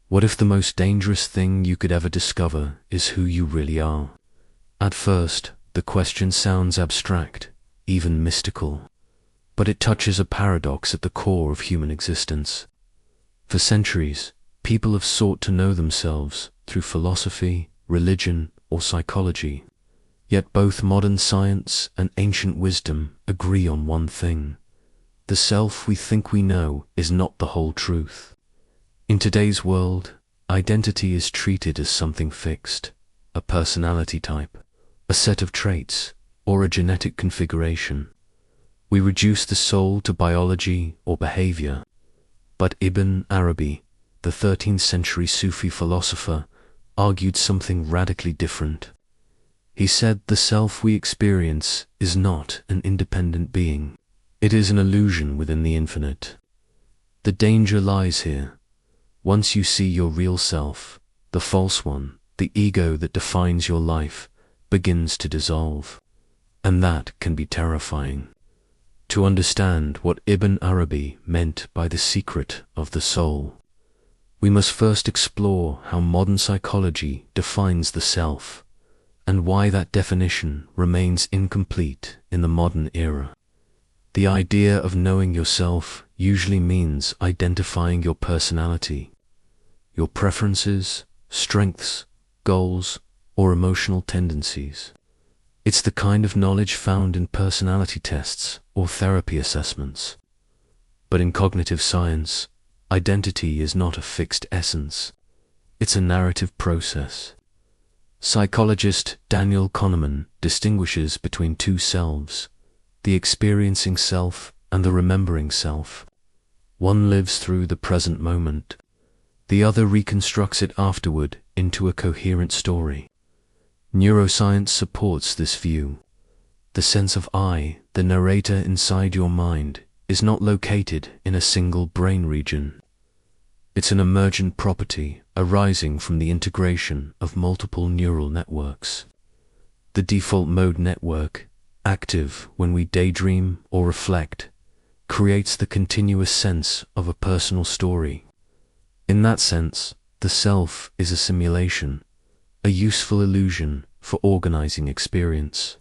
What if the most dangerous thing you could ever discover is who you really are? At first, the question sounds abstract, even mystical, but it touches a paradox at the core of human existence. For centuries, people have sought to know themselves through philosophy, religion, or psychology. Yet both modern science and ancient wisdom agree on one thing: the self we think we know is not the whole truth. In today's world, identity is treated as something fixed, a personality type, a set of traits, or a genetic configuration. We reduce the soul to biology or behavior. But Ibn Arabi, the 13th century Sufi philosopher, argued something radically different. He said the self we experience is not an independent being. It is an illusion within the infinite. The danger lies here. Once you see your real self, the false one, the ego that defines your life, begins to dissolve. And that can be terrifying. To understand what Ibn Arabi meant by the secret of the soul, we must first explore how modern psychology defines the self, and why that definition remains incomplete in the modern era. The idea of knowing yourself usually means identifying your personality, your preferences, strengths, goals, or emotional tendencies. It's the kind of knowledge found in personality tests or therapy assessments. But in cognitive science, identity is not a fixed essence. It's a narrative process. Psychologist Daniel Kahneman distinguishes between two selves: the experiencing self and the remembering self. One lives through the present moment. The other reconstructs it afterward into a coherent story. Neuroscience supports this view. The sense of I, the narrator inside your mind, is not located in a single brain region. It's an emergent property arising from the integration of multiple neural networks. The default mode network, active when we daydream or reflect, creates the continuous sense of a personal story. In that sense, the self is a simulation, a useful illusion for organizing experience.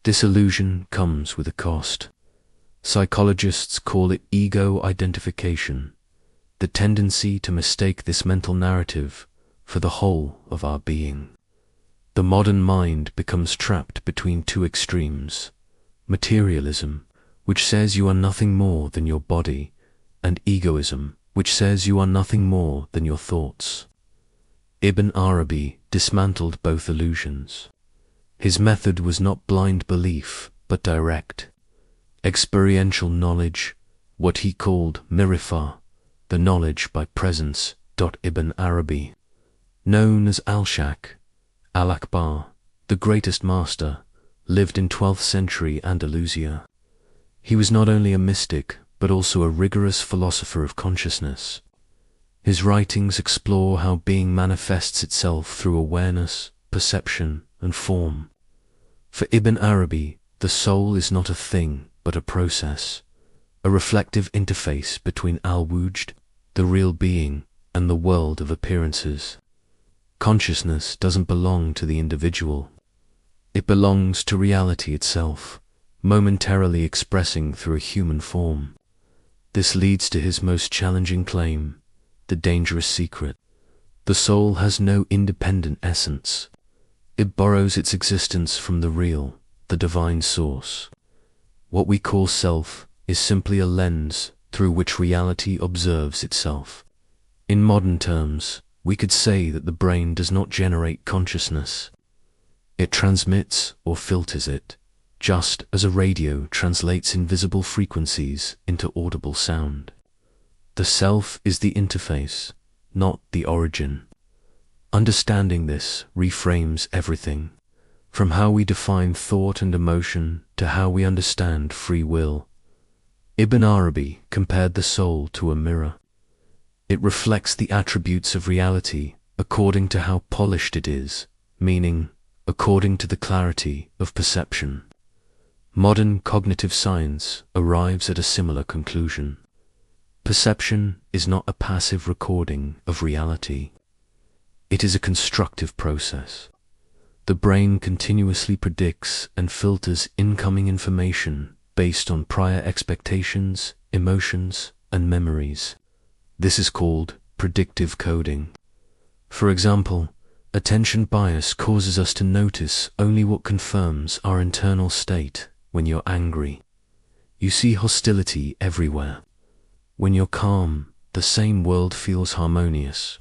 This illusion comes with a cost. Psychologists call it ego identification, the tendency to mistake this mental narrative for the whole of our being. The modern mind becomes trapped between two extremes: materialism, which says you are nothing more than your body, and egoism, which says you are nothing more than your thoughts. Ibn Arabi dismantled both illusions. His method was not blind belief, but direct, experiential knowledge, what he called mirifa, the knowledge by presence. Ibn Arabi, known as Al-Shak, Al-Akbar, the greatest master, lived in 12th century Andalusia. He was not only a mystic, but also a rigorous philosopher of consciousness. His writings explore how being manifests itself through awareness, perception, and form. For Ibn Arabi, the soul is not a thing, but a process, a reflective interface between al-Wujd, the real being, and the world of appearances. Consciousness doesn't belong to the individual. It belongs to reality itself, momentarily expressing through a human form. This leads to his most challenging claim, the dangerous secret. The soul has no independent essence. It borrows its existence from the real, the divine source. What we call self is simply a lens through which reality observes itself. In modern terms, we could say that the brain does not generate consciousness. It transmits or filters it, just as a radio translates invisible frequencies into audible sound. The self is the interface, not the origin. Understanding this reframes everything, from how we define thought and emotion to how we understand free will. Ibn Arabi compared the soul to a mirror. It reflects the attributes of reality according to how polished it is, meaning according to the clarity of perception. Modern cognitive science arrives at a similar conclusion. Perception is not a passive recording of reality. It is a constructive process. The brain continuously predicts and filters incoming information based on prior expectations, emotions, and memories. This is called predictive coding. For example, attention bias causes us to notice only what confirms our internal state. When you're angry, you see hostility everywhere. When you're calm, the same world feels harmonious.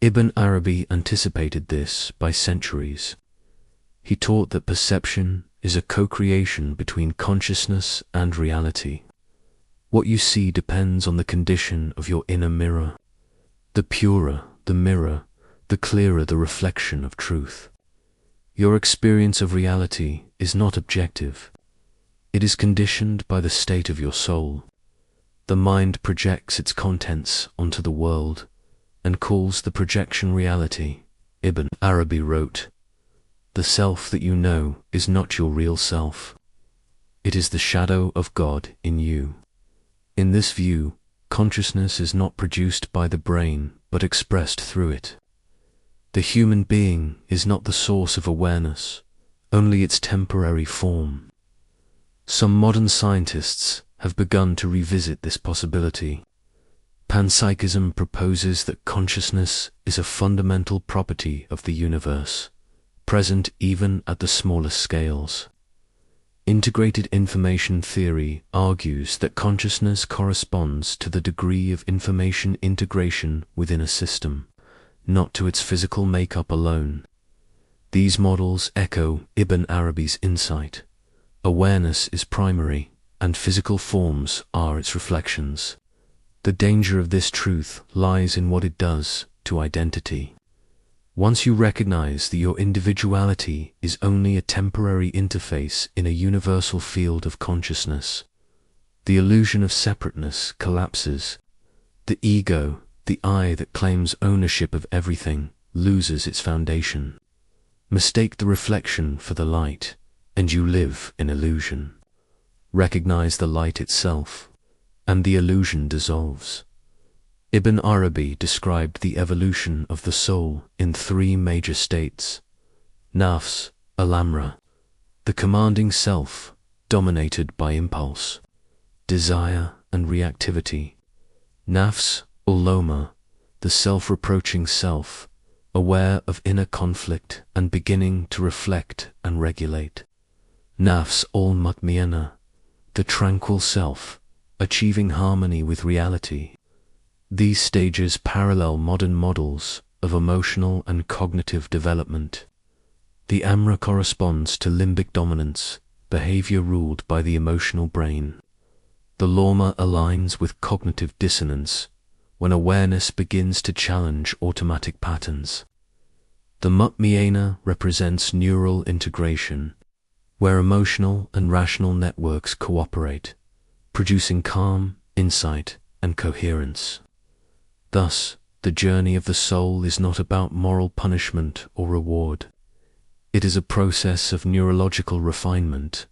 Ibn Arabi anticipated this by centuries. He taught that perception is a co-creation between consciousness and reality. What you see depends on the condition of your inner mirror. The purer the mirror, the clearer the reflection of truth. Your experience of reality is not objective. It is conditioned by the state of your soul. The mind projects its contents onto the world and calls the projection reality. Ibn Arabi wrote, "The self that you know is not your real self. It is the shadow of God in you." In this view, consciousness is not produced by the brain, but expressed through it. The human being is not the source of awareness, only its temporary form. Some modern scientists have begun to revisit this possibility. Panpsychism proposes that consciousness is a fundamental property of the universe, present even at the smallest scales. Integrated information theory argues that consciousness corresponds to the degree of information integration within a system, not to its physical makeup alone. These models echo Ibn Arabi's insight. Awareness is primary, and physical forms are its reflections. The danger of this truth lies in what it does to identity. Once you recognize that your individuality is only a temporary interface in a universal field of consciousness, the illusion of separateness collapses. The ego, the I that claims ownership of everything, loses its foundation. Mistake the reflection for the light, and you live in illusion. Recognize the light itself, and the illusion dissolves. Ibn Arabi described the evolution of the soul in 3 major states: nafs, al-amra, the commanding self, dominated by impulse, desire and reactivity; nafs, ul-loma, the self-reproaching self, aware of inner conflict and beginning to reflect and regulate; nafs al-mutmainna, the tranquil self, achieving harmony with reality. These stages parallel modern models of emotional and cognitive development. The Amra corresponds to limbic dominance, behavior ruled by the emotional brain. The Loma aligns with cognitive dissonance, when awareness begins to challenge automatic patterns. The Mutmainna represents neural integration, where emotional and rational networks cooperate, producing calm, insight, and coherence. Thus, the journey of the soul is not about moral punishment or reward. It is a process of neurological refinement,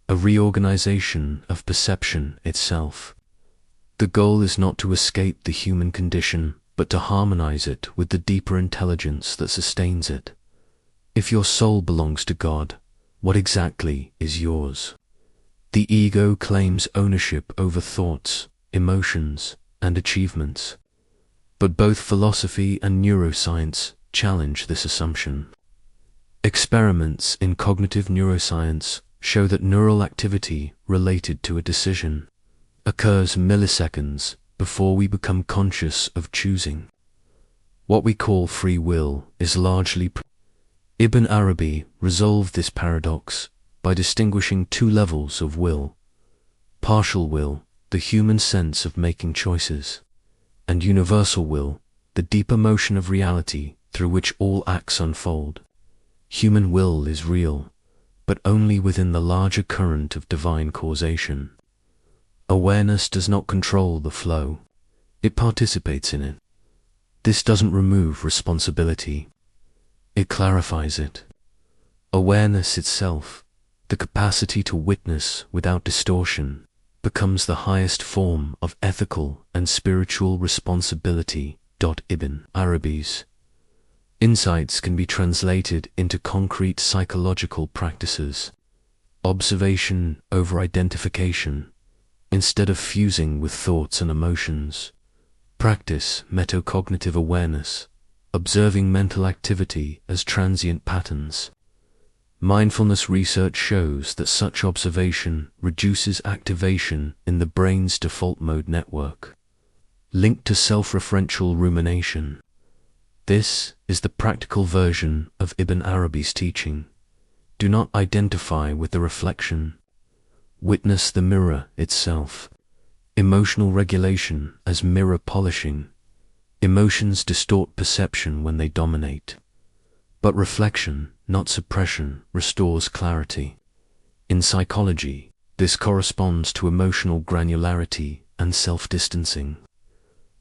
a reorganization of perception itself. The goal is not to escape the human condition, but to harmonize it with the deeper intelligence that sustains it. If your soul belongs to God, what exactly is yours? The ego claims ownership over thoughts, emotions, and achievements. But both philosophy and neuroscience challenge this assumption. Experiments in cognitive neuroscience show that neural activity related to a decision occurs milliseconds before we become conscious of choosing. What we call free will is largely Ibn Arabi resolved this paradox by distinguishing 2 levels of will: partial will, the human sense of making choices, and universal will, the deeper motion of reality through which all acts unfold. Human will is real, but only within the larger current of divine causation. Awareness does not control the flow, it participates in it. This doesn't remove responsibility, it clarifies it. Awareness itself, the capacity to witness without distortion, becomes the highest form of ethical and spiritual responsibility. Ibn Arabi's insights can be translated into concrete psychological practices. Observation over identification, instead of fusing with thoughts and emotions. Practice metacognitive awareness, observing mental activity as transient patterns. Mindfulness research shows that such observation reduces activation in the brain's default mode network, linked to self-referential rumination. This is the practical version of Ibn Arabi's teaching. Do not identify with the reflection. Witness the mirror itself. Emotional regulation as mirror polishing. Emotions distort perception when they dominate. But reflection, not suppression, restores clarity. In psychology, this corresponds to emotional granularity and self-distancing.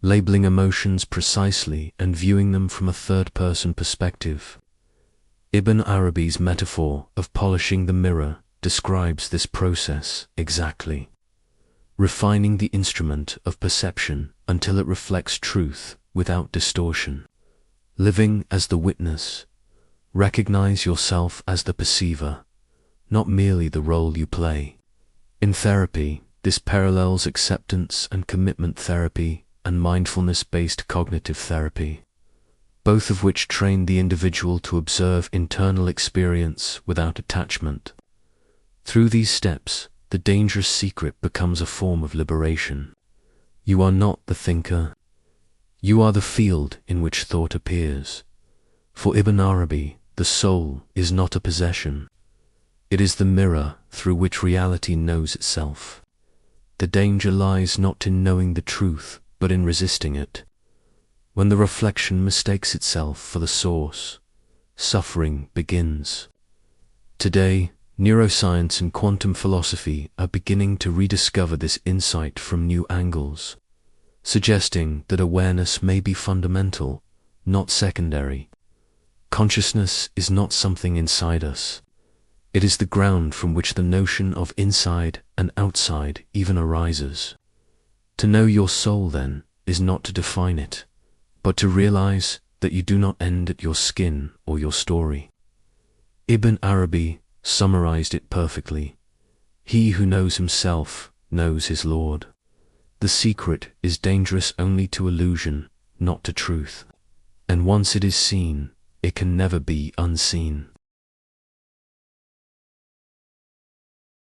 Labeling emotions precisely and viewing them from a third-person perspective. Ibn Arabi's metaphor of polishing the mirror describes this process exactly. Refining the instrument of perception until it reflects truth without distortion. Living as the witness. Recognize yourself as the perceiver, not merely the role you play. In therapy, this parallels acceptance and commitment therapy and mindfulness-based cognitive therapy, both of which train the individual to observe internal experience without attachment. Through these steps, the dangerous secret becomes a form of liberation. You are not the thinker. You are the field in which thought appears. For Ibn Arabi, the soul is not a possession. It is the mirror through which reality knows itself. The danger lies not in knowing the truth, but in resisting it. When the reflection mistakes itself for the source, suffering begins. Today, neuroscience and quantum philosophy are beginning to rediscover this insight from new angles, suggesting that awareness may be fundamental, not secondary. Consciousness is not something inside us. It is the ground from which the notion of inside and outside even arises. To know your soul, then, is not to define it, but to realize that you do not end at your skin or your story. Ibn Arabi summarized it perfectly. He who knows himself knows his Lord. The secret is dangerous only to illusion, not to truth. And once it is seen, it can never be unseen.